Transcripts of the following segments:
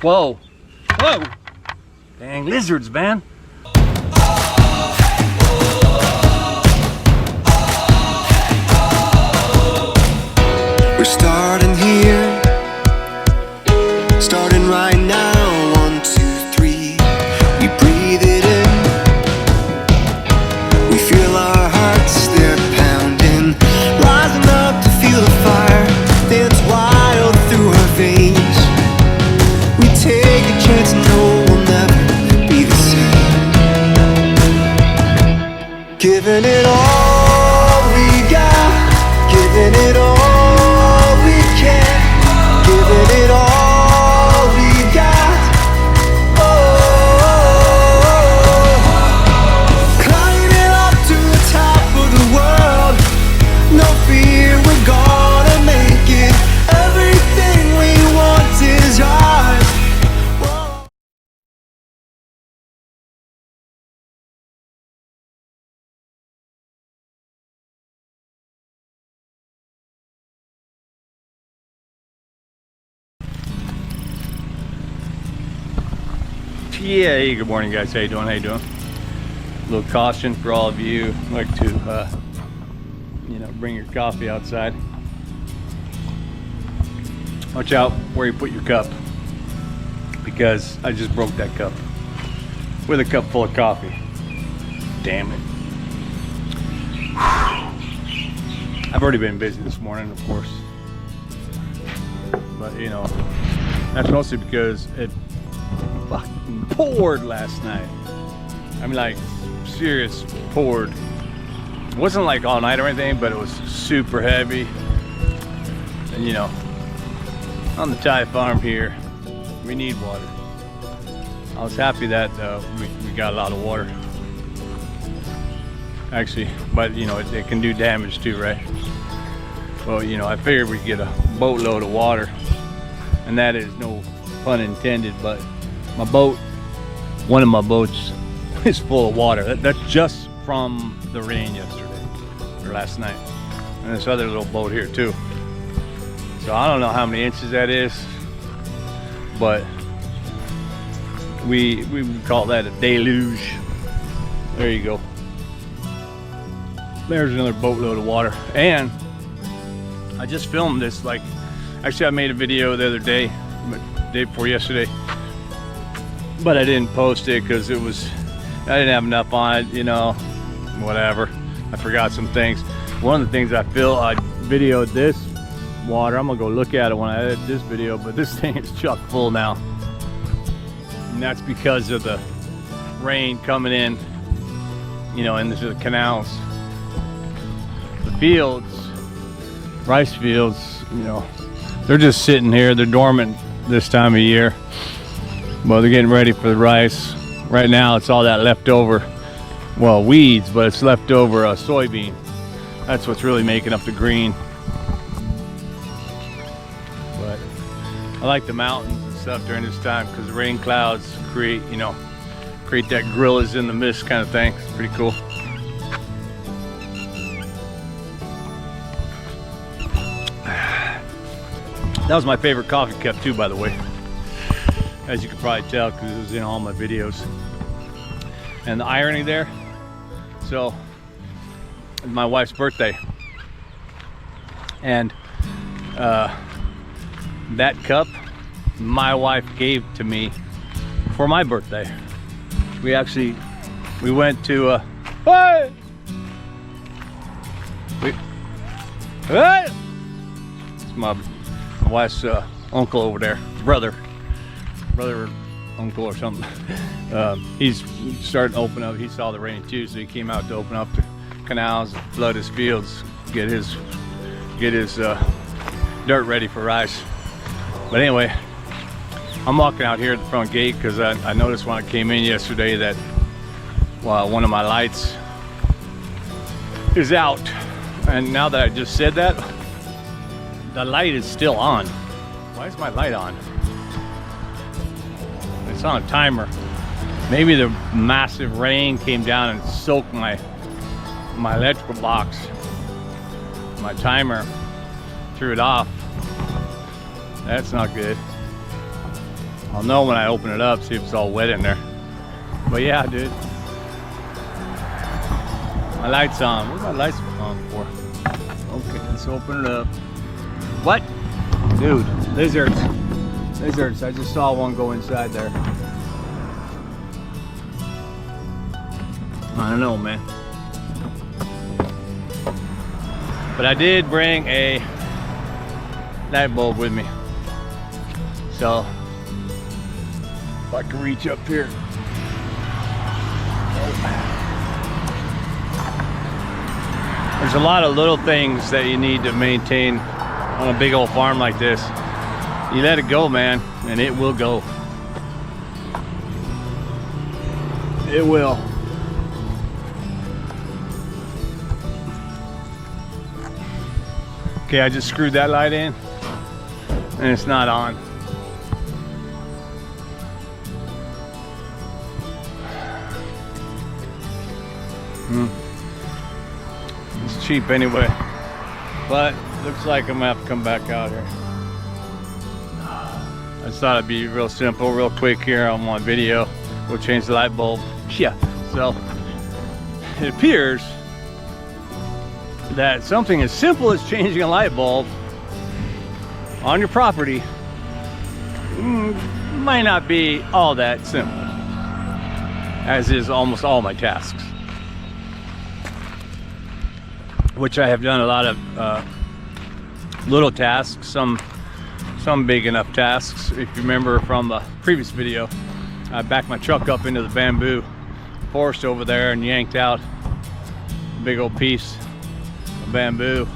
Whoa. Whoa. Dang lizards, man. We're starting here, starting right now. 1, 2, 3. We breathe it in. We feel our hearts, they're pounding, rising up to feel the fire that's wild through our veins. We take a chance, no, we'll never be the same. Giving it all we got, giving it all. Giving it all we got. Climbing up to the top of the world. No fear, we're gonna make it. Everything we want is ours. Whoa. Yeah, hey, good morning guys. How you doing? How you doing? A little caution for all of you who like to bring your coffee outside. Watch out where you put your cup, because I just broke that cup with a cup full of coffee. Damn it. I've already been busy this morning, of course, but you know, that's mostly because it fucking poured last night. I mean, like, serious poured. It wasn't like all night or anything, but it was super heavy. And you know, on the Thai farm here, we need water. I was happy that we got a lot of water. Actually, but you know, it can do damage too, right? Well, you know, I figured we'd get a boatload of water, and that is no pun intended, but my boat, one of my boats is full of water. That's just from the rain yesterday or last night. And this other little boat here too. So I don't know how many inches that is, but we would call that a deluge. There you go. There's another boatload of water. And I just filmed this, like, actually I made a video the other day, day before yesterday, but I didn't post it because I didn't have enough on it, you know, whatever. I forgot some things. One of the things I videoed this water. I'm gonna go look at it when I edit this video, but this thing is chock full now. And that's because of the rain coming in, you know, into the canals. The fields, rice fields, you know, they're just sitting here. They're dormant this time of year. Well, they're getting ready for the rice. Right now, it's all that leftover, well, weeds, but it's leftover soybean. That's what's really making up the green. But I like the mountains and stuff during this time because the rain clouds create, you know, create that gorillas in the mist kind of thing. It's pretty cool. That was my favorite coffee cup too, by the way, as you can probably tell because it was in all my videos. And the irony there, so my wife's birthday, and that cup my wife gave to me for my birthday. We went to hey! It's my wife's uncle over there, brother or uncle or something. He's starting to open up. He saw the rain too, so he came out to open up the canals, flood his fields, get his dirt ready for rice. But anyway, I'm walking out here at the front gate because I noticed when I came in yesterday that one of my lights is out, and now that I just said that, the light is still on. Why is my light on? It's on a timer. Maybe the massive rain came down and soaked my electrical box. My timer threw it off. That's not good. I'll know when I open it up, see if it's all wet in there. But yeah, dude. My light's on. What are my lights on for? Okay, let's open it up. What? Dude, lizards. Lizards. I just saw one go inside there. I don't know, man. But I did bring a light bulb with me. So, if I can reach up here. There's a lot of little things that you need to maintain on a big old farm like this. You let it go, man, and it will go. It will. Okay, I just screwed that light in and it's not on. It's cheap anyway, but looks like I'm gonna have to come back out here. I just thought it'd be real simple, real quick here on my video. We'll change the light bulb. Yeah, so it appears that something as simple as changing a light bulb on your property might not be all that simple, as is almost all my tasks, which I have done a lot of little tasks, some big enough tasks. If you remember from the previous video, I backed my truck up into the bamboo forest over there and yanked out a big old piece of bamboo.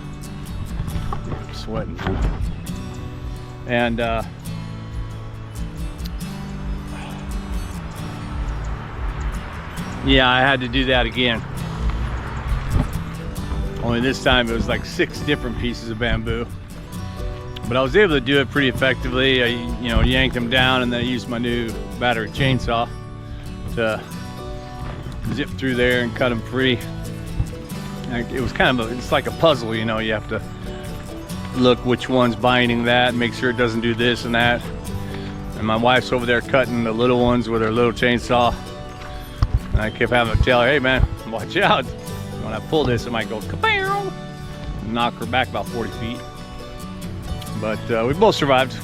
I'm sweating. And yeah, I had to do that again. Only this time it was like 6 different pieces of bamboo. But I was able to do it pretty effectively. I, yanked them down, and then I used my new battery chainsaw to zip through there and cut them free. And it was kind of it's like a puzzle, you have to look which one's binding that, make sure it doesn't do this and that. And my wife's over there cutting the little ones with her little chainsaw. And I kept having to tell her, hey man, watch out. When I pull this, it might go kapow, and knock her back about 40 feet. But we both survived.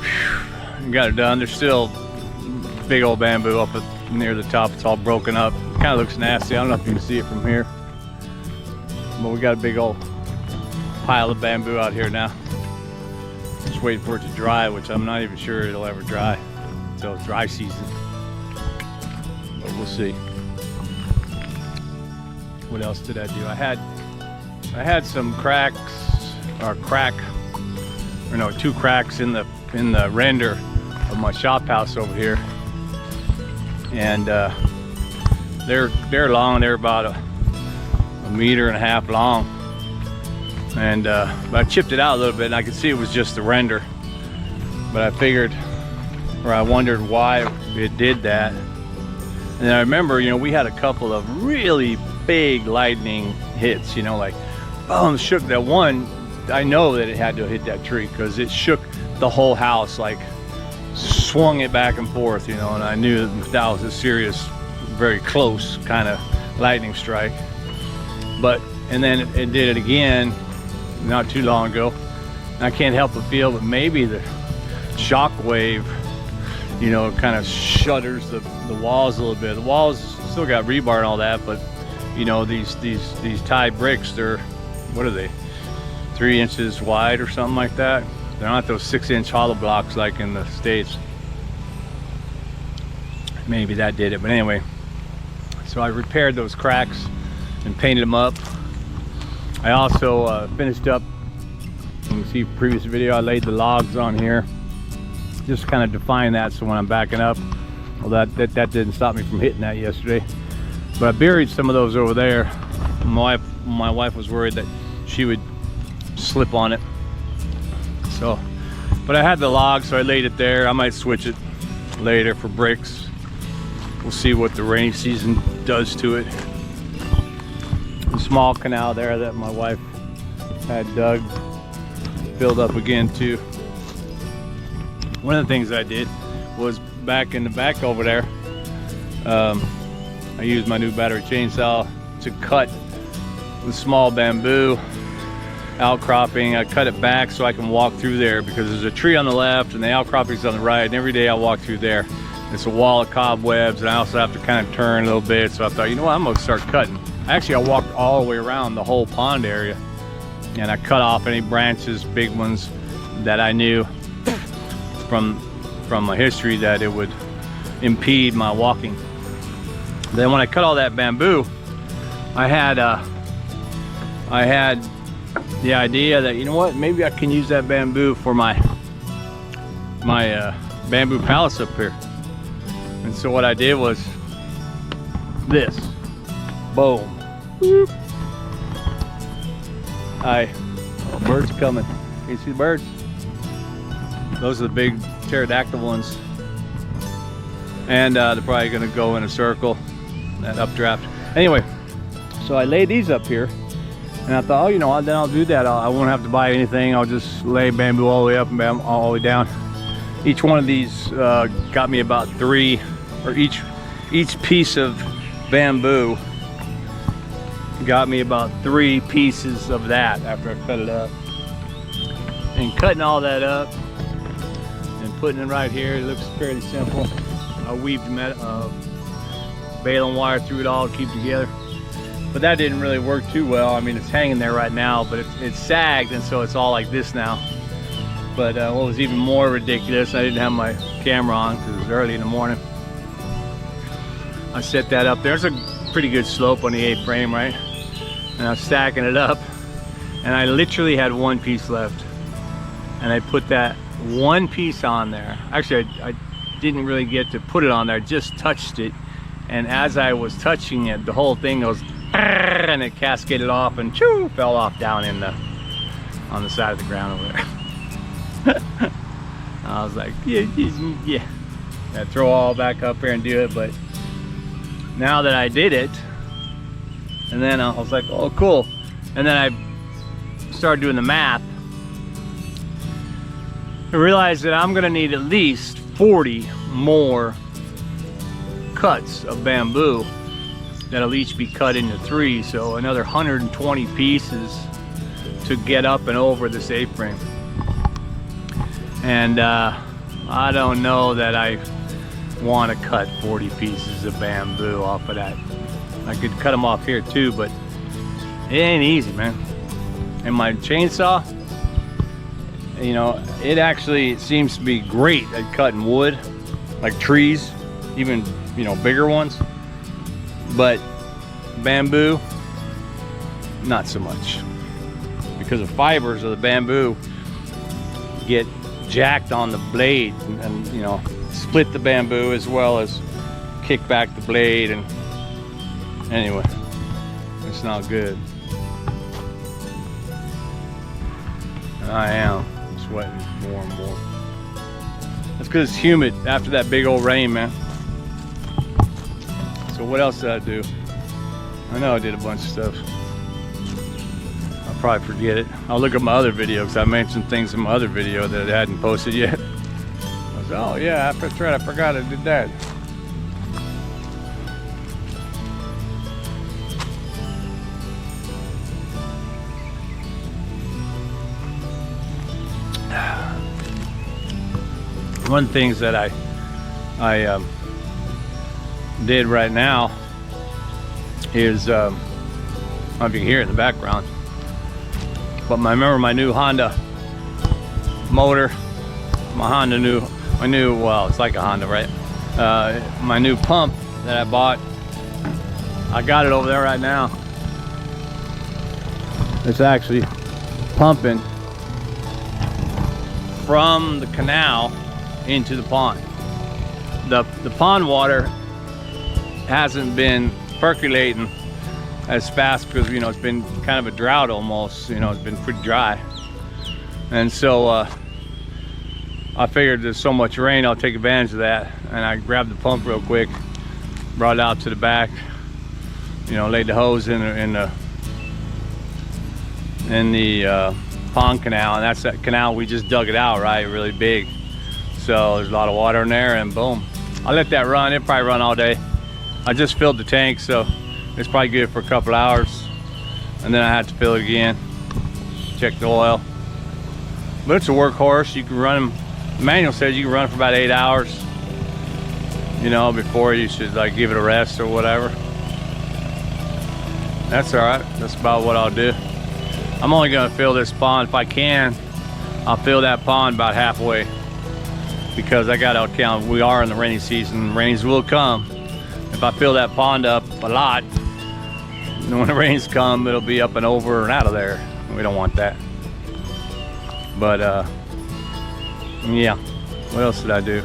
Whew. Got it done. There's still big old bamboo up near the top. It's all broken up. Kind of looks nasty. I don't know if you can see it from here. But we got a big old pile of bamboo out here now. Just waiting for it to dry, which I'm not even sure it'll ever dry until it's dry season. But we'll see. What else did I do? I had some cracks, or two cracks in the render of my shop house over here, and they're long. They're about a 1.5 meters long, and but I chipped it out a little bit, and I could see it was just the render. But I figured, or I wondered why it did that. And then I remember, we had a couple of really big lightning hits, like boom, shook that one. I know that it had to hit that tree because it shook the whole house, like swung it back and forth, and I knew that was a serious, very close kind of lightning strike. And then it did it again not too long ago. And I can't help but feel that maybe the shock wave, kind of shudders the walls a little bit. The walls still got rebar and all that, but these Thai bricks, they're, what are they, 3 inches wide or something like that. They're not those 6-inch hollow blocks like in the States. Maybe that did it, but anyway. So I repaired those cracks and painted them up. I also finished up, you can see previous video, I laid the logs on here. Just kind of define that so when I'm backing up, well that didn't stop me from hitting that yesterday. But I buried some of those over there. My wife was worried that she would slip on it. So, but I had the log, so I laid it there. I might switch it later for bricks. We'll see what the rainy season does to it. The small canal there that my wife had dug, filled up again too. one of the things I did was back in the back over there, I used my new battery chainsaw to cut the small bamboo outcropping. I cut it back so I can walk through there, because there's a tree on the left and the outcropping's on the right, and every day I walk through there. It's a wall of cobwebs, and I also have to kind of turn a little bit, so I thought, you know what, I'm gonna start cutting. Actually, I walked all the way around the whole pond area, and I cut off any branches, big ones, that I knew from my history that it would impede my walking. Then when I cut all that bamboo, I had the idea that, you know what, maybe I can use that bamboo for my bamboo pallets up here. And so what I did was this. Boom. Whoop. Oh, birds coming. Can you see the birds? Those are the big pterodactyl ones. And they're probably gonna go in a circle, that updraft. Anyway, so I laid these up here, and I thought, oh, you know what, then I'll do that. I won't have to buy anything. I'll just lay bamboo all the way up and all the way down. Each one of these got me about 3, or each piece of bamboo got me about 3 pieces of that after I cut it up. And cutting all that up and putting it right here, it looks fairly simple. I weaved baling wire through it all to keep together, but that didn't really work too well. I mean, it's hanging there right now, but it's sagged, and so it's all like this now. But what was even more ridiculous, I didn't have my camera on because it was early in the morning. I set that up. There's a pretty good slope on the A-frame, right? And I was stacking it up, and I literally had 1 piece left. And I put that 1 piece on there. Actually, I didn't really get to put it on there, I just touched it. And as I was touching it, the whole thing goes, and it cascaded off and choo, fell off down on the side of the ground over there. I was like, yeah. I throw all back up here and do it, but now that I did it, and then I was like, oh, cool. And then I started doing the math. I realized that I'm gonna need at least 40 more cuts of bamboo that'll each be cut into 3, so another 120 pieces to get up and over this A-frame. And I don't know that I want to cut 40 pieces of bamboo off of that. I could cut them off here too, but it ain't easy, man. And my chainsaw, you know, it actually seems to be great at cutting wood, like trees, even, you know, bigger ones. But bamboo, not so much, because the fibers of the bamboo get jacked on the blade and you know, split the bamboo as well as kick back the blade. And anyway, it's not good. And I am sweating more and more. That's because it's humid after that big old rain, man. So what else did I do? I know I did a bunch of stuff. I'll probably forget it. I'll look at my other video, because I mentioned things in my other video that I hadn't posted yet. I was, oh yeah, that's right, I forgot I did that. One of the things that I did right now is, I don't know if you can hear it in the background, but I remember my new Honda motor, my new, well, it's like a Honda, right? My new pump that I bought, I got it over there right now. It's actually pumping from the canal into the pond. The pond water hasn't been percolating as fast because, you know, it's been kind of a drought almost, you know, it's been pretty dry. And so I figured there's so much rain, I'll take advantage of that. And I grabbed the pump real quick, brought it out to the back, you know, laid the hose in the pond canal, and that's that canal, we just dug it out, right, really big. So there's a lot of water in there, and boom. I let that run. It'll probably run all day. I just filled the tank, so it's probably good for a couple hours. And then I have to fill it again, check the oil. But it's a workhorse. You can run them. The manual says you can run for about 8 hours. You know, before you should like give it a rest or whatever. That's all right. That's about what I'll do. I'm only gonna fill this pond if I can. I'll fill that pond about halfway, because I gotta account we are in the rainy season. Rains will come. If I fill that pond up a lot, when the rains come, it'll be up and over and out of there. We don't want that. But yeah, what else did I do?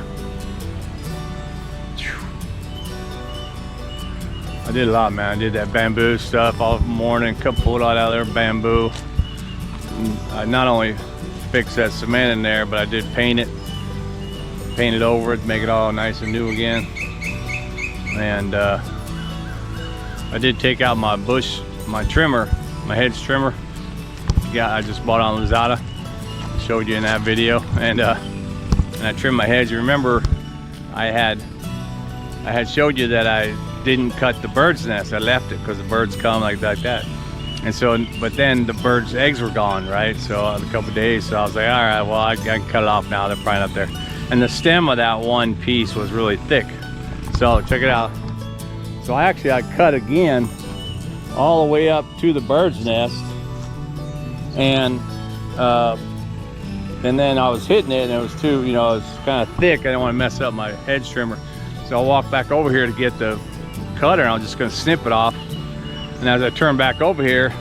I did a lot, man. I did that bamboo stuff all morning, pulled out of there bamboo. I not only fixed that cement in there, but I did paint it over it, make it all nice and new again. And I did take out my trimmer, my hedge trimmer. Yeah, I just bought on Lazada. Showed you in that video, and I trimmed my hedge. You remember, I had showed you that I didn't cut the bird's nest. I left it because the birds come like that. And so, but then the birds' eggs were gone, right? So in a couple of days, so I was like, all right, well, I can cut it off now. They're probably not there. And the stem of that one piece was really thick. So check it out. So I cut again all the way up to the bird's nest, and then I was hitting it, and it was too, you know, it was kind of thick. I didn't want to mess up my hedge trimmer. So I walked back over here to get the cutter, and I was just going to snip it off. And as I turn back over here,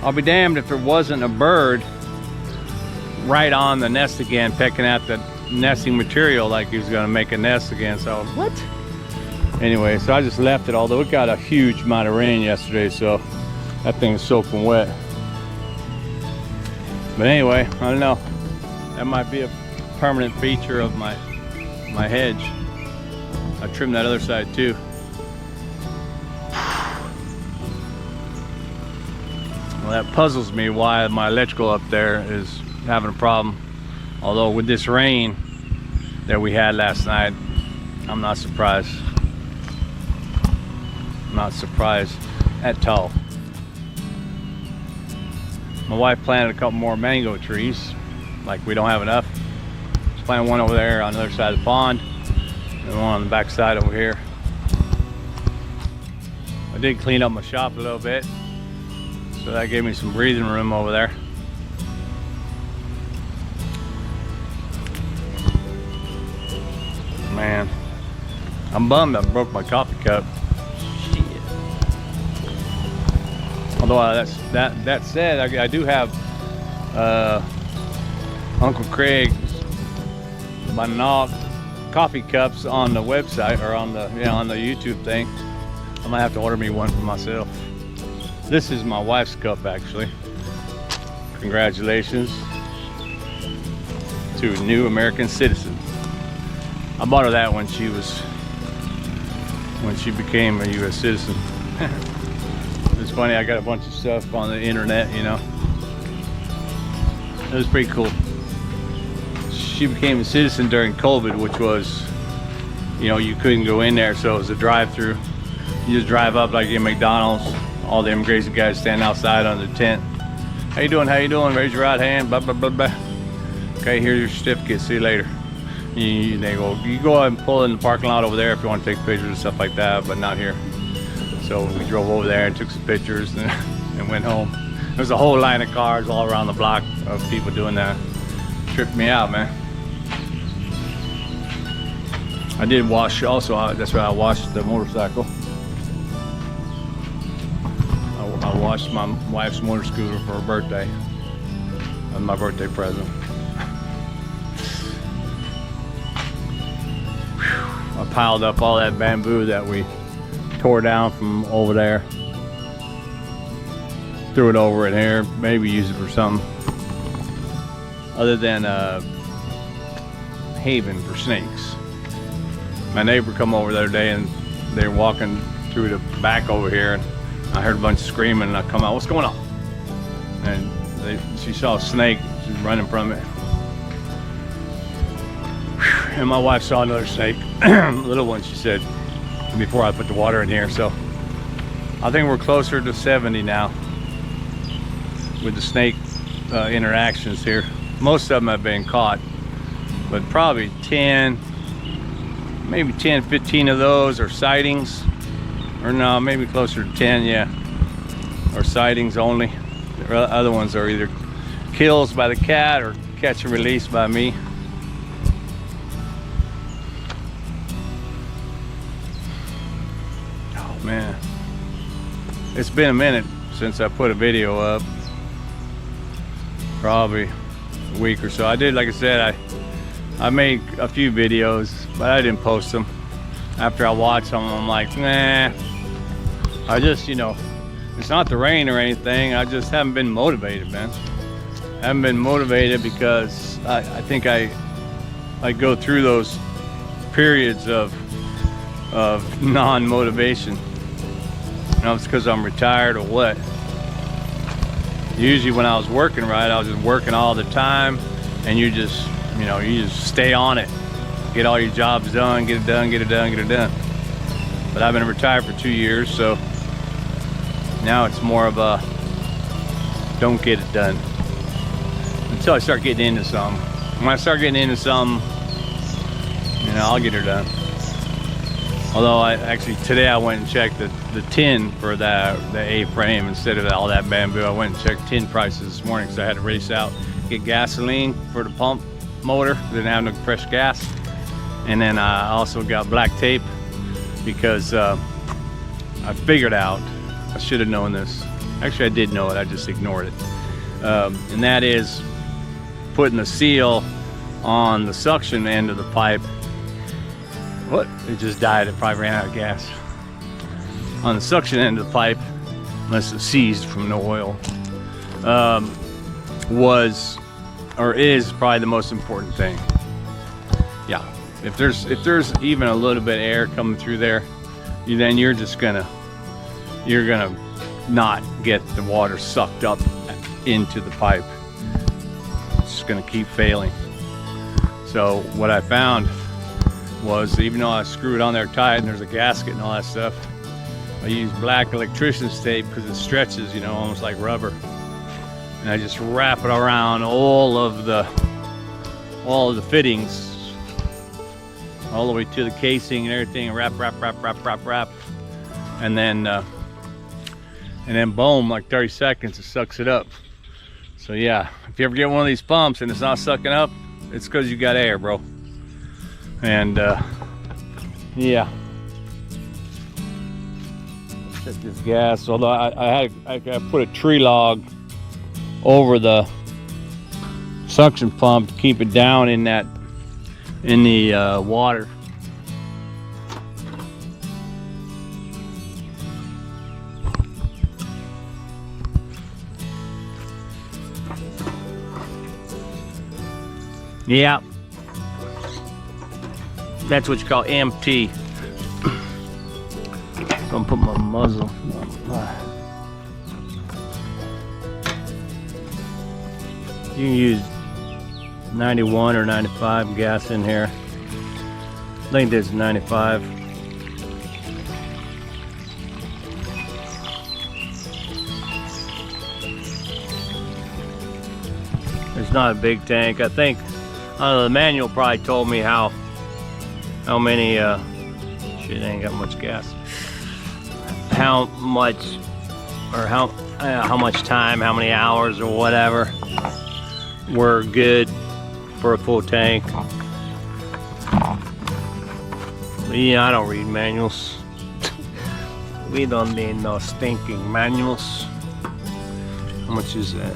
I'll be damned if there wasn't a bird right on the nest again, pecking at the nesting material like he was going to make a nest again. So what? Anyway, so I just left it, although it got a huge amount of rain yesterday, so that thing is soaking wet. But anyway, I don't know. That might be a permanent feature of my hedge. I trimmed that other side too. Well, that puzzles me why my electrical up there is having a problem. Although with this rain that we had last night, I'm not surprised. I'm not surprised at all. My wife planted a couple more mango trees. Like we don't have enough. Just planted one over there on the other side of the pond, and one on the back side over here. I did clean up my shop a little bit, so that gave me some breathing room over there. Man, I'm bummed I broke my coffee cup. Shit. Although that said, I do have Uncle Craig's coffee cups on the website, or on the on the YouTube thing. I might have to order me one for myself. This is my wife's cup, actually. Congratulations to a new American citizen. I bought her that when she became a U.S. citizen. It's funny, I got a bunch of stuff on the internet, you know. It was pretty cool. She became a citizen during COVID, which was, you know, you couldn't go in there, so it was a drive-through. You just drive up like in McDonald's. All the immigration guys standing outside on the tent. How you doing? How you doing? Raise your right hand. Blah blah blah blah. Okay, here's your certificate. See you later. They go. You go ahead and pull in the parking lot over there if you want to take pictures and stuff like that, but not here. So we drove over there and took some pictures and went home. There was a whole line of cars all around the block of people doing that. Tripped me out, man. I did wash also. That's why I washed the motorcycle. I washed my wife's motor scooter for her birthday. That's my birthday present. I piled up all that bamboo that we tore down from over there. Threw it over in here. Maybe use it for something other than a haven for snakes. My neighbor come over the other day, and they were walking through the back over here, and I heard a bunch of screaming, and I come out, what's going on? And she saw a snake, she's running from it. Whew. And my wife saw another snake, little one, she said, before I put the water in here. So I think we're closer to 70 now with the snake interactions here. Most of them have been caught, but probably 10, maybe 10, 15 of those are sightings, or no, maybe closer to 10, yeah, or sightings only. The other ones are either kills by the cat or catch and release by me. Oh man, it's been a minute since I put a video up, probably a week or so. I did, like I said, I made a few videos, but I didn't post them. After I watched them, I'm like, nah. I just, you know, it's not the rain or anything. I just haven't been motivated, man. I haven't been motivated because I think I go through those periods of non-motivation. You know, it's because I'm retired or what. Usually when I was working right, I was just working all the time, and you just, you know, you just stay on it. Get all your jobs done, get it done, get it done, get it done. But I've been retired for 2 years, so now it's more of a don't get it done until I start getting into something. When I start getting into something, you know, I'll get her done. Although today I went and checked the tin for the A-frame instead of all that bamboo. I went and checked tin prices this morning because I had to race out, get gasoline for the pump motor. Didn't have no fresh gas. And then I also got black tape because I figured out, I should have known this. Actually, I did know it, I just ignored it. And that is putting the seal on the suction end of the pipe. What? It just died, it probably ran out of gas. On the suction end of the pipe, unless it's seized from no oil, was, or is probably the most important thing. Yeah, if there's even a little bit of air coming through there, then you're gonna not get the water sucked up into the pipe. It's just gonna keep failing. So what I found was, even though I screw it on there tight and there's a gasket and all that stuff, I use black electrician's tape because it stretches, you know, almost like rubber. And I just wrap it around all of the fittings, all the way to the casing and everything, and wrap. And then boom, like 30 seconds, it sucks it up. So yeah, if you ever get one of these pumps and it's not sucking up, it's because you got air, bro. And yeah, check this gas. Although I put a tree log over the suction pump to keep it down in the water. Yeah, that's what you call MT. So I'm gonna put my muzzle. You can use 91 or 95 gas in here. I think this is 95. It's not a big tank. I think the manual probably told me how many shit, ain't got much gas. How much, or how much time, how many hours or whatever were good for a full tank. Yeah, I don't read manuals. We don't need no stinking manuals. How much is that?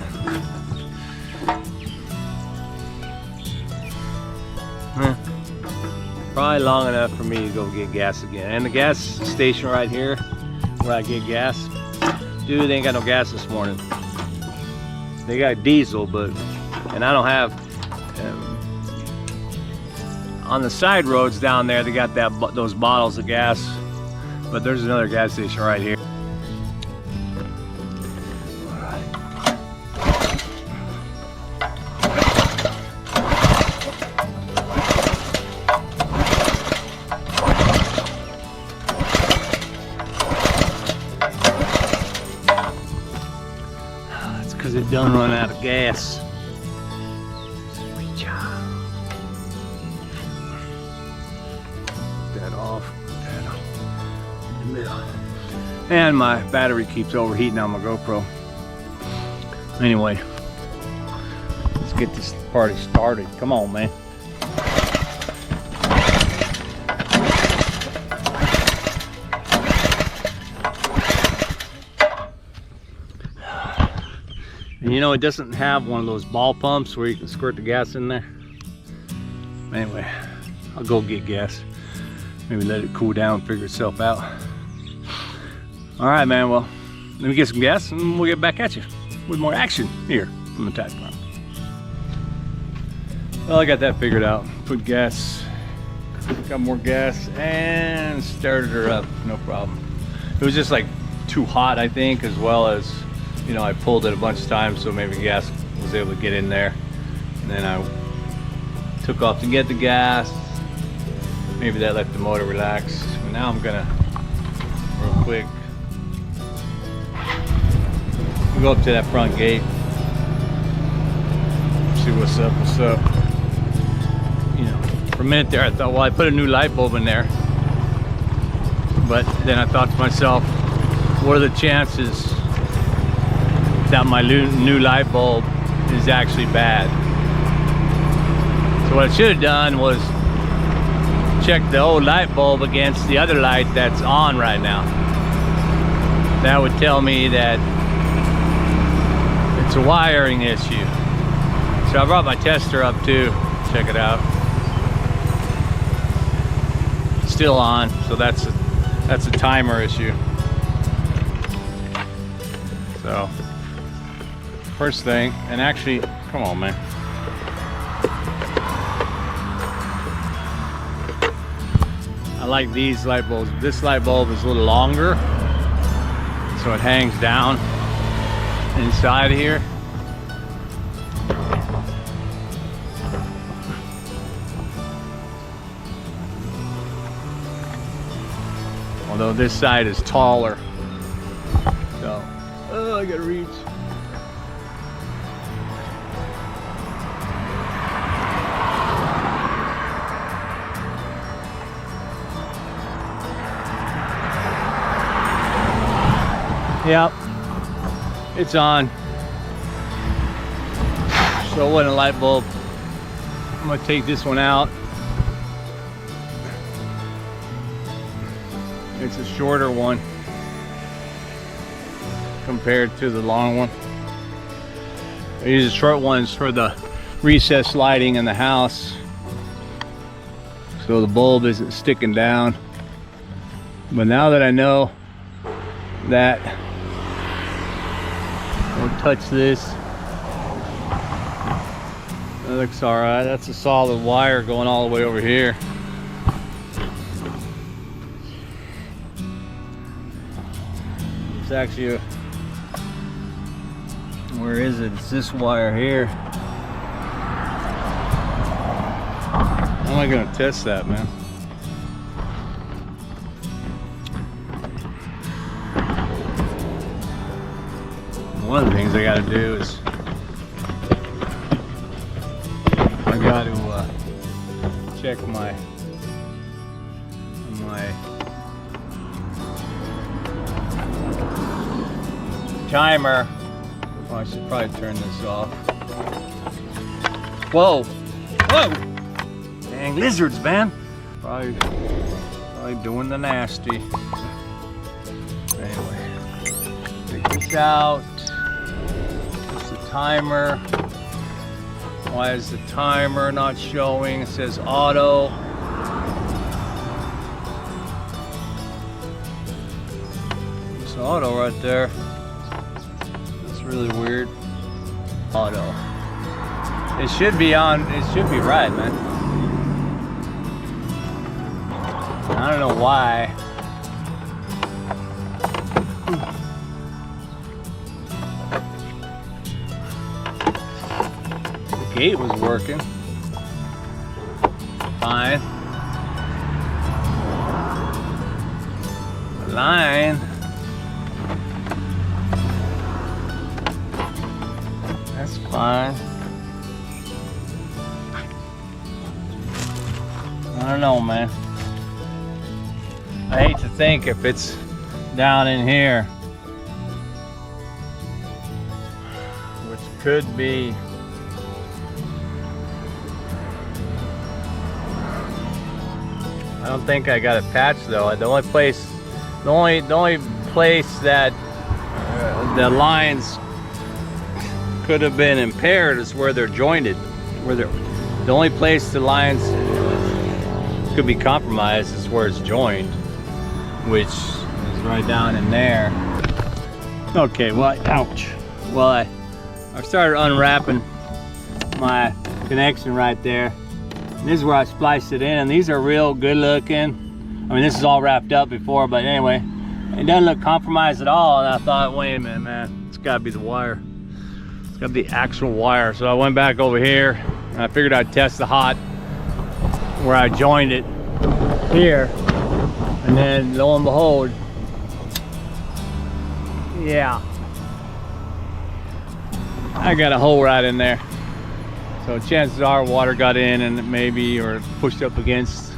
Probably long enough for me to go get gas again. And the gas station right here where I get gas, dude, they ain't got no gas this morning. They got diesel, and I don't have on the side roads down there. They got those bottles of gas, but there's another gas station right here. done run out of gas. That off. That in the middle. And my battery keeps overheating on my GoPro. Anyway, let's get this party started. Come on, man. And you know, it doesn't have one of those ball pumps where you can squirt the gas in there. Anyway, I'll go get gas. Maybe let it cool down, figure itself out. All right, man, well, let me get some gas and we'll get back at you with more action here from the tire plant. Well, I got that figured out. Put gas, got more gas, and started her up, no problem. It was just like too hot, I think, as well as, you know, I pulled it a bunch of times, so maybe gas was able to get in there. And then I took off to get the gas. Maybe that let the motor relax. But now I'm gonna, real quick, go up to that front gate. See what's up, what's up. You know, for a minute there I thought, well, I put a new light bulb in there. But then I thought to myself, what are the chances that my new light bulb is actually bad? So what I should have done was check the old light bulb against the other light that's on right now. That would tell me that it's a wiring issue. So I brought my tester up too, check it out. Still on, so that's a timer issue. So first thing, and actually, come on, man. I like these light bulbs. This light bulb is a little longer, so it hangs down inside here. Although this side is taller. So, oh, I gotta reach. Yep, it's on. So it wasn't a light bulb. I'm gonna take this one out. It's a shorter one compared to the long one. I use the short ones for the recessed lighting in the house, so the bulb isn't sticking down. But now that I know that, don't touch this. That looks all right. That's a solid wire going all the way over here. It's actually where is it? It's this wire here. How am I gonna test that, man? One of the things I gotta do is I gotta check my timer. Oh, I should probably turn this off. Whoa! Whoa! Dang lizards, man! Probably doing the nasty. Anyway, take this out. It's the timer. Why is the timer not showing? It says auto. It's auto right there. Really weird. Auto. It should be on. It should be right, man. I don't know why. The gate was working fine. The line. fine. I don't know, man. I hate to think if it's down in here, which could be I don't think I got it patched though. The only place that the lines could have been impaired is where they're jointed. The only place the lines could be compromised is where it's joined, which is right down in there. Okay, well, ouch. Well, I started unwrapping my connection right there. This is where I spliced it in, and these are real good looking. I mean, this is all wrapped up before, but anyway, it doesn't look compromised at all. And I thought, wait a minute, man, it's gotta be the wire. It's gotta be the actual wire. So I went back over here, and I figured I'd test the hot where I joined it here, and then lo and behold, yeah, I got a hole right in there. So chances are water got in and maybe, or pushed up against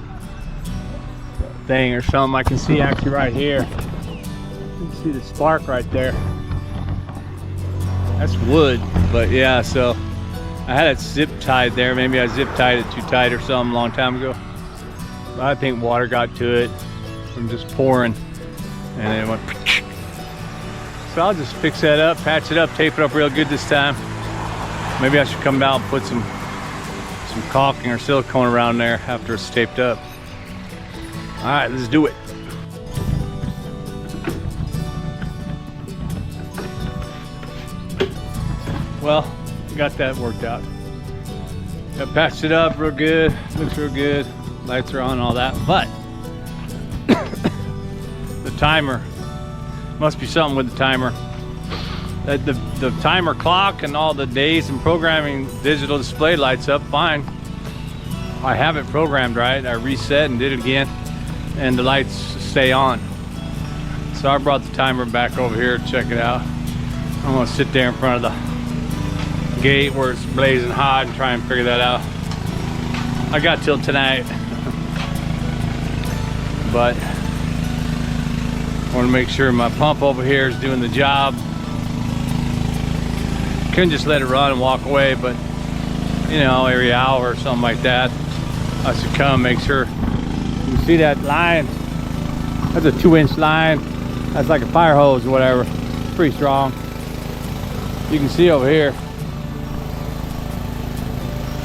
the thing or something. I can see actually right here. You can see the spark right there. That's wood, but yeah, so I had it zip tied there. Maybe I zip tied it too tight or something a long time ago. But I think water got to it from just pouring, and then it went. So I'll just fix that up, patch it up, tape it up real good this time. Maybe I should come out and put some caulking or silicone around there after it's taped up. All right, let's do it. Well, got that worked out. I patched it up real good, looks real good. Lights are on, all that, but the timer, must be something with the timer. The timer clock and all the days and programming digital display lights up fine. I have it programmed right. I reset and did it again, and the lights stay on. So I brought the timer back over here to check it out. I'm gonna sit there in front of the gate where it's blazing hot and try and figure that out. I got till tonight, but I want to make sure my pump over here is doing the job. Couldn't just let it run and walk away, but you know, every hour or something like that, I should come make sure. You see that line? That's a 2-inch line. That's like a fire hose or whatever. It's pretty strong. You can see over here,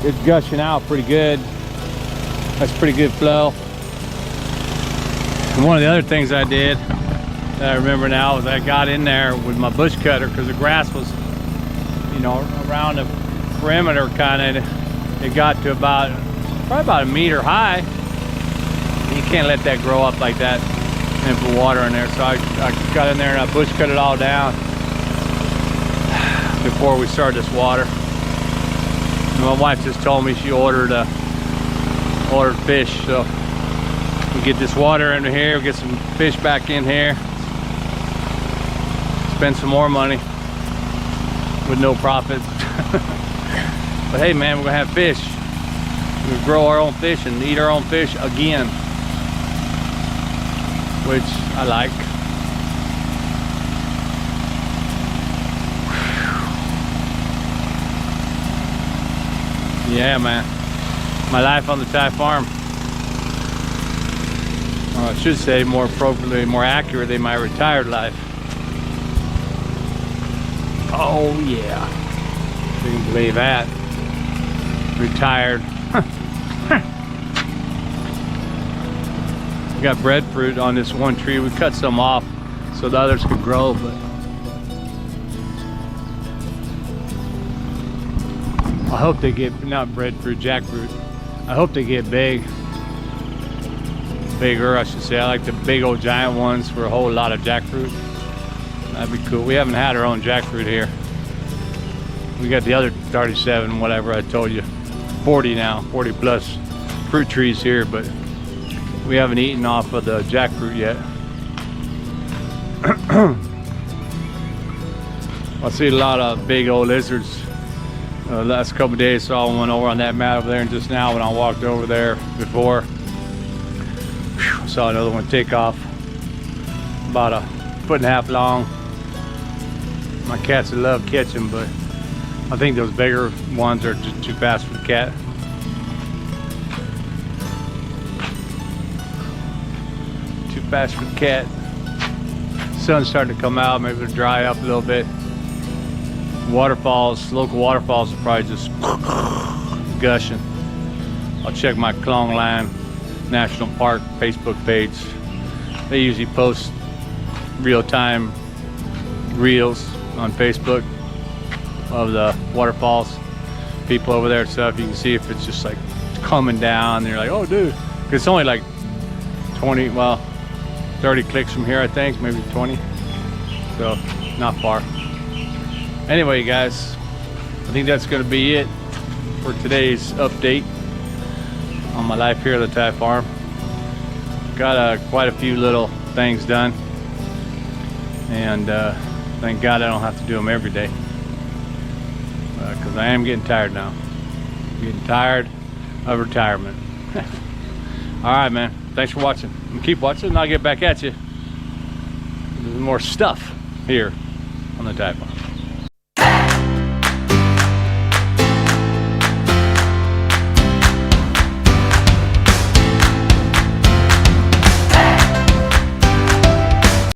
it's gushing out pretty good. That's pretty good flow. And one of the other things I did that I remember now is I got in there with my bush cutter because the grass was, you know, around the perimeter kind of. It got to probably about a meter high. You can't let that grow up like that and put water in there. So I got in there and I bush cut it all down before we started this water. And my wife just told me she ordered fish, so we get this water into here, we get some fish back in here, spend some more money with no profit. But hey man, we're gonna have fish. We grow our own fish and eat our own fish again, which I like. Yeah man, my life on the Thai farm. I should say more appropriately, more accurately, my retired life. Oh yeah, you can believe that. Retired. We got breadfruit on this one tree. We cut some off so the others could grow, but I hope they get, not breadfruit, jackfruit. I hope they get bigger, I should say. I like the big old giant ones for a whole lot of jackfruit. That'd be cool. We haven't had our own jackfruit here. We got the other 37, whatever I told you, 40 now, 40 plus fruit trees here, but we haven't eaten off of the jackfruit yet. I see a lot of big old lizards last couple of days, so I went over on that mat over there, and just now when I walked over there before, saw another one take off, about a foot and a half long. My cats love catching, but I think those bigger ones are just too fast for the cat. Too fast for the cat. Sun's starting to come out, maybe it'll dry up a little bit. Waterfalls, local waterfalls are probably just gushing. I'll check my Clong Line National Park Facebook page. They usually post real-time reels on Facebook of the waterfalls, people over there and stuff. You can see if it's just like coming down, and you're like, oh dude, 'cause it's only like 20, well, 30 clicks from here, I think, maybe 20, so not far. Anyway, guys, I think that's going to be it for today's update on my life here at the Thai farm. Got quite a few little things done, and thank God I don't have to do them every day, because I am getting tired now. Getting tired of retirement. All right, man. Thanks for watching. And keep watching, and I'll get back at you. There's more stuff here on the Thai farm.